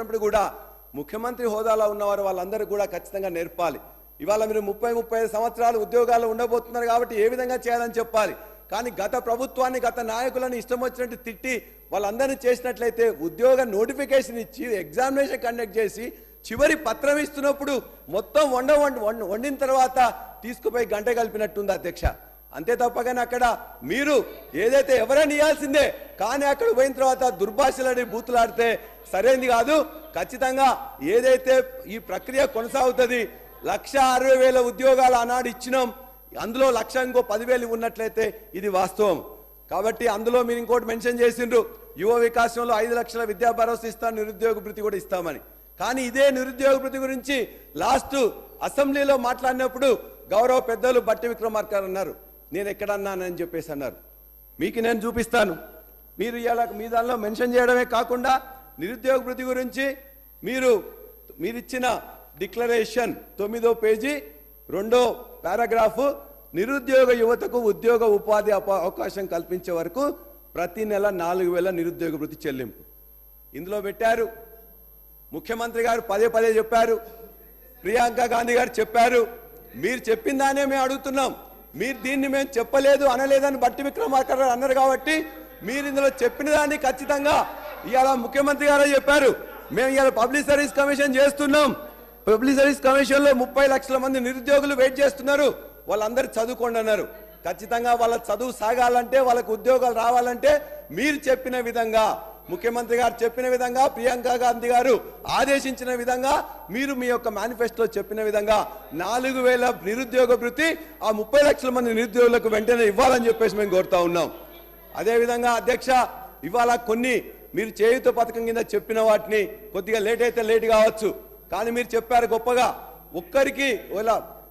కూడా ముఖ్యమంత్రి హోదాలో ఉన్నవారు వాళ్ళందరూ కూడా ఖచ్చితంగా నేర్పాలి. ఇవాళ మీరు 30-35 సంవత్సరాలు ఉద్యోగాలు ఉండబోతున్నారు కాబట్టి ఏ విధంగా చేయాలని చెప్పాలి. కానీ గత ప్రభుత్వాన్ని గత నాయకులను ఇష్టం వచ్చినట్టు తిట్టి వాళ్ళందరినీ చేసినట్లయితే ఉద్యోగ నోటిఫికేషన్ ఇచ్చి ఎగ్జామినేషన్ కండక్ట్ చేసి చివరి పత్రం ఇస్తున్నప్పుడు మొత్తం వండిన తర్వాత తీసుకుపోయి గంట కలిపినట్టుంది అధ్యక్ష. అంతే తప్పగానే అక్కడ మీరు ఏదైతే ఎవరైనా ఇవ్వాల్సిందే కానీ అక్కడ పోయిన తర్వాత దుర్భాషలాడి బూతులాడితే సరైనది కాదు. ఖచ్చితంగా ఏదైతే ఈ ప్రక్రియ కొనసాగుతుంది 1,60,000 ఉద్యోగాలు ఆనాడు ఇచ్చినాం, అందులో 1,00,000 ఇంకో 10,000 ఉన్నట్లయితే ఇది వాస్తవం. కాబట్టి అందులో మీరు ఇంకోటి మెన్షన్ చేసిండ్రు, యువ వికాసంలో 5 లక్షల విద్యా భరోసా ఇస్తాం, నిరుద్యోగ భృతి కూడా ఇస్తామని. కానీ ఇదే నిరుద్యోగ భృతి గురించి లాస్ట్ అసెంబ్లీలో మాట్లాడినప్పుడు గౌరవ పెద్దలు బట్టి విక్రమార్క అన్నారు, నేను ఎక్కడన్నానని చెప్పేసి అన్నారు. మీకు నేను చూపిస్తాను. మీరు ఇలా మీ దానిలో మెన్షన్ చేయడమే కాకుండా నిరుద్యోగ భృతి గురించి మీరిచ్చిన డిక్లరేషన్ 9వ పేజీ 2వ పారాగ్రాఫ్, నిరుద్యోగ యువతకు ఉద్యోగ ఉపాధి అవకాశం కల్పించే వరకు ప్రతి నెల 4,000 నిరుద్యోగ భృతి చెల్లింపు ఇందులో పెట్టారు. ముఖ్యమంత్రి గారు పదే చెప్పారు, ప్రియాంక గాంధీ గారు చెప్పారు. మీరు చెప్పిన దానే మేము అడుగుతున్నాం. మీరు దీన్ని మేము చెప్పలేదు అనలేదని బట్టి విక్రమార్క అన్నారు కాబట్టి మీరు ఇందులో చెప్పిన దాన్ని ఖచ్చితంగా ఇవాళ ముఖ్యమంత్రి గారే చెప్పారు. మేము ఇవాళ పబ్లిక్ సర్వీస్ కమిషన్ చేస్తున్నాం. పబ్లిక్ సర్వీస్ కమిషన్ లో 30 లక్షల మంది నిరుద్యోగులు వెయిట్ చేస్తున్నారు. వాళ్ళందరూ చదువుకోండి అన్నారు. ఖచ్చితంగా వాళ్ళ చదువు సాగాలంటే వాళ్ళకు ఉద్యోగాలు రావాలంటే మీరు చెప్పిన విధంగా, ముఖ్యమంత్రి గారు చెప్పిన విధంగా, ప్రియాంక గాంధీ గారు ఆదేశించిన విధంగా, మీరు మీ యొక్క మేనిఫెస్టోలో చెప్పిన విధంగా 4,000 నిరుద్యోగ భృతి ఆ 30 లక్షల మంది నిరుద్యోగులకు వెంటనే ఇవ్వాలని చెప్పేసి మేము కోరుతా ఉన్నాం. అదేవిధంగా అధ్యక్ష, ఇవాళ కొన్ని మీరు చేయుత పథకం కింద చెప్పిన వాటిని కొద్దిగా లేట్ అయితే లేట్ కావచ్చు, కానీ మీరు చెప్పారు గొప్పగా. ఒక్కరికి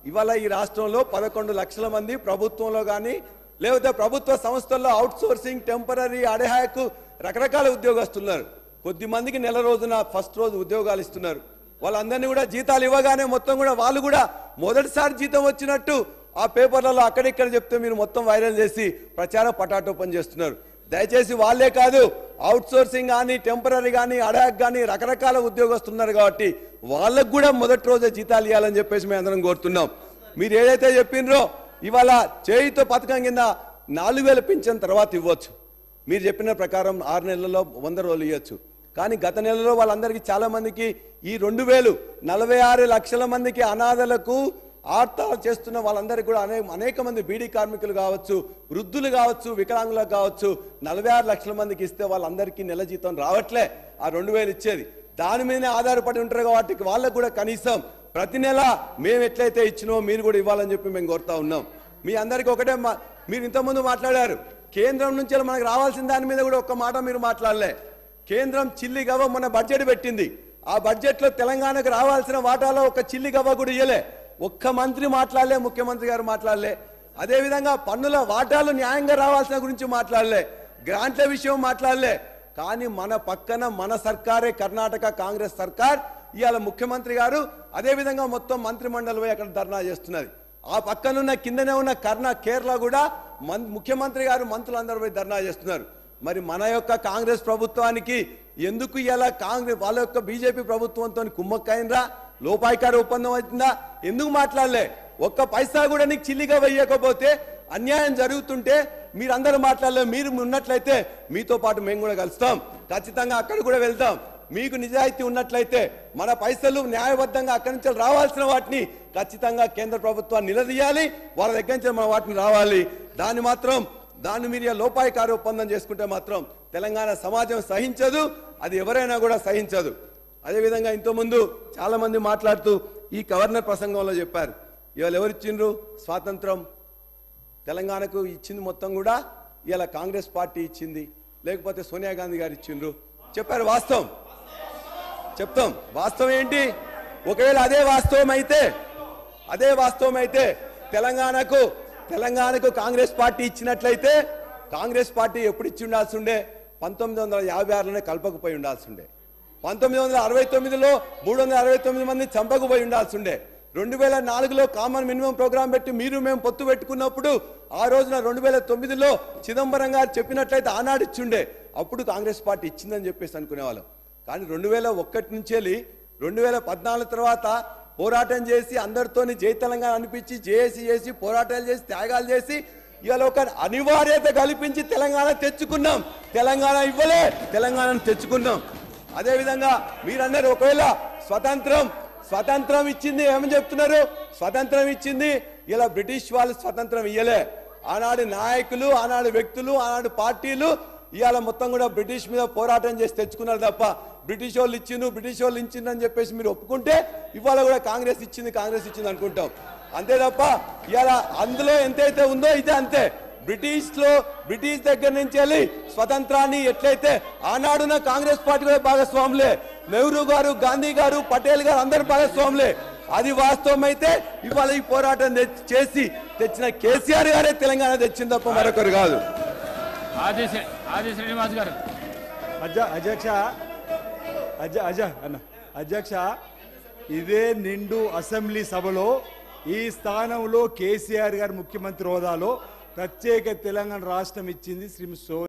ఇవాళ ఈ రాష్ట్రంలో 11 లక్షల మంది ప్రభుత్వంలో కానీ లేకపోతే ప్రభుత్వ సంస్థల్లో అవుట్ సోర్సింగ్, టెంపరీ, అడహాకు రకరకాల ఉద్యోగస్తున్నారు. కొద్ది మందికి నెల రోజున ఫస్ట్ రోజు ఉద్యోగాలు ఇస్తున్నారు. వాళ్ళందరినీ కూడా జీతాలు ఇవ్వగానే మొత్తం కూడా వాళ్ళు కూడా మొదటిసారి జీతం వచ్చినట్టు ఆ పేపర్లలో అక్కడిక్కడ చెప్తే మీరు మొత్తం వైరల్ చేసి ప్రచారం పటాటోపన్ చేస్తున్నారు. దయచేసి వాళ్ళే కాదు, అవుట్ సోర్సింగ్ కానీ, టెంపరీ కానీ, అడాక్ కానీ రకరకాల ఉద్యోగస్తున్నారు కాబట్టి వాళ్ళకు కూడా మొదటి రోజే జీతాలు ఇవ్వాలని చెప్పేసి మేము అందరం కోరుతున్నాం. మీరు ఏదైతే చెప్పినరో ఇవాళ చేయుత పథకం కింద 4,000 పింఛన్ తర్వాత ఇవ్వచ్చు. మీరు చెప్పిన ప్రకారం 6 నెలల్లో 100 రోజులు ఇవ్వచ్చు. కానీ గత నెలలో వాళ్ళందరికీ చాలా మందికి ఈ 2,000 46 లక్షల మందికి అనాథలకు ఆర్తాలు చేస్తున్న వాళ్ళందరికీ కూడా అనేక మంది బీడీ కార్మికులు కావచ్చు, వృద్ధులు కావచ్చు, వికలాంగులకు కావచ్చు 46 లక్షల మందికి ఇస్తే వాళ్ళందరికీ నెల జీతం రావట్లే. ఆ 2,000 ఇచ్చేది దాని మీదనే ఆధారపడి ఉంటారు కాబట్టి వాళ్ళకు కూడా కనీసం ప్రతి నెల మేము ఎట్లయితే ఇచ్చినో మీరు కూడా ఇవ్వాలని చెప్పి మేము కోరుతా ఉన్నాం. మీ అందరికీ ఒకటే, మీరు ఇంతకుముందు మాట్లాడారు కేంద్రం నుంచి మనకు రావాల్సిన దాని మీద కూడా ఒక్క మాట మీరు మాట్లాడలే. కేంద్రం చిల్లి గవ్వ మన బడ్జెట్ పెట్టింది. ఆ బడ్జెట్లో తెలంగాణకు రావాల్సిన వాటాలో ఒక చిల్లి గవ్వ కూడా ఇయ్యలే. ఒక్క మంత్రి మాట్లాడలే, ముఖ్యమంత్రి గారు మాట్లాడలే. అదేవిధంగా పన్నుల వాటాలు న్యాయంగా రావాల్సిన గురించి మాట్లాడలే, గ్రాంట్ల విషయం మాట్లాడలే. కానీ మన పక్కన మన సర్కారే, కర్ణాటక కాంగ్రెస్ సర్కార్, ఇవాళ ముఖ్యమంత్రి గారు అదేవిధంగా మొత్తం మంత్రి మండలి పోయి అక్కడ ధర్నా చేస్తున్నది. ఆ పక్కనున్న కిందనే ఉన్న కేరళ కూడా ముఖ్యమంత్రి గారు మంత్రులందరూ పోయి ధర్నా చేస్తున్నారు. మరి మన యొక్క కాంగ్రెస్ ప్రభుత్వానికి ఎందుకు ఇలా కాంగ్రెస్ వాళ్ళ యొక్క బీజేపీ ప్రభుత్వంతో కుమ్మక్కైనరా, లోపాయికార ఒప్పందం అవుతుందా, ఎందుకు మాట్లాడలే? ఒక్క పైసా కూడా నీకు చిల్లిగా వేయకపోతే అన్యాయం జరుగుతుంటే మీరందరూ మాట్లాడలే. మీరు ఉన్నట్లయితే మీతో పాటు మేము కూడా కలుస్తాం, ఖచ్చితంగా అక్కడ కూడా వెళ్తాం. మీకు నిజాయితీ ఉన్నట్లయితే మన పైసలు న్యాయబద్ధంగా అక్కడి నుంచి రావాల్సిన వాటిని ఖచ్చితంగా కేంద్ర ప్రభుత్వాన్ని నిలదీయాలి, వాళ్ళ దగ్గర నుంచి మన వాటిని రావాలి. దాన్ని మీరు లోపాయికార ఒప్పందం చేసుకుంటే మాత్రం తెలంగాణ సమాజం సహించదు, అది ఎవరైనా కూడా సహించదు. అదేవిధంగా ఇంతకుముందు చాలా మంది మాట్లాడుతూ ఈ గవర్నర్ ప్రసంగంలో చెప్పారు, ఇవాళ ఎవరిచ్చిండ్రు స్వాతంత్రం తెలంగాణకు ఇచ్చింది మొత్తం కూడా ఇవాళ కాంగ్రెస్ పార్టీ ఇచ్చింది, లేకపోతే సోనియా గాంధీ గారు ఇచ్చిండ్రు చెప్పారు. వాస్తవం చెప్తాం, వాస్తవం ఏంటి? ఒకవేళ అదే వాస్తవం అయితే తెలంగాణకు కాంగ్రెస్ పార్టీ ఇచ్చినట్లయితే కాంగ్రెస్ పార్టీ ఎప్పుడు ఇచ్చి ఉండాల్సి ఉండే? 1956లోనే కల్పకపోయి ఉండాల్సి ఉండే. 1969లో 369 మంది చంపకపోయి ఉండాల్సి ఉండే. 2004లో కామన్ మినిమం ప్రోగ్రాం పెట్టి మీరు మేము పొత్తు పెట్టుకున్నప్పుడు ఆ రోజున 2009లో చిదంబరం గారు చెప్పినట్లయితే ఆనాడు ఇచ్చిండే, అప్పుడు కాంగ్రెస్ పార్టీ ఇచ్చిందని చెప్పేసి అనుకునేవాళ్ళం. కానీ 2001 నుంచి వెళ్ళి 2014 తర్వాత పోరాటం చేసి అందరితోని జై తెలంగాణ అనిపించి జేఏసీ చేసి పోరాటాలు చేసి త్యాగాలు చేసి ఇవాళ ఒక అనివార్యత కల్పించి తెలంగాణ తెచ్చుకున్నాం. తెలంగాణ ఇవ్వలే, తెలంగాణను తెచ్చుకున్నాం. అదేవిధంగా మీరన్నారు ఒకవేళ స్వతంత్రం ఇచ్చింది ఏమని చెప్తున్నారు? స్వతంత్రం ఇచ్చింది ఇలా బ్రిటిష్ వాళ్ళు స్వతంత్రం ఇయ్యలే. ఆనాడు నాయకులు, ఆనాడు వ్యక్తులు, ఆనాడు పార్టీలు ఇవాళ మొత్తం కూడా బ్రిటిష్ మీద పోరాటం చేసి తెచ్చుకున్నారు తప్ప బ్రిటిష్ వాళ్ళు ఇచ్చిందని చెప్పేసి మీరు ఒప్పుకుంటే ఇవాళ కూడా కాంగ్రెస్ ఇచ్చింది అనుకుంటాం. అంతే తప్ప ఇవాళ అందులో ఎంతైతే ఉందో ఇదే అంతే. బ్రిటిష్ దగ్గర నుంచి వెళ్ళి స్వతంత్రాన్ని ఎట్లయితే ఆనాడున్న కాంగ్రెస్ పార్టీ కూడా భాగస్వాములే, నెహ్రూ గారు, గాంధీ గారు, పటేల్ గారు అందరు భాగస్వాములే. అది వాస్తవం అయితే ఇవాళ ఈ పోరాటం చేసి తెచ్చిన కేసీఆర్ గారే తెలంగాణ తెచ్చింది తప్ప మరొకరు కాదు. ఆది శ్రీనివాస్ గారు. అధ్యక్ష ఇదే నిండు అసెంబ్లీ సభలో ఈ స్థానంలో కేసీఆర్ గారు ముఖ్యమంత్రి హోదాలో ప్రత్యేక తెలంగాణ రాష్ట్రం ఇచ్చింది శ్రీ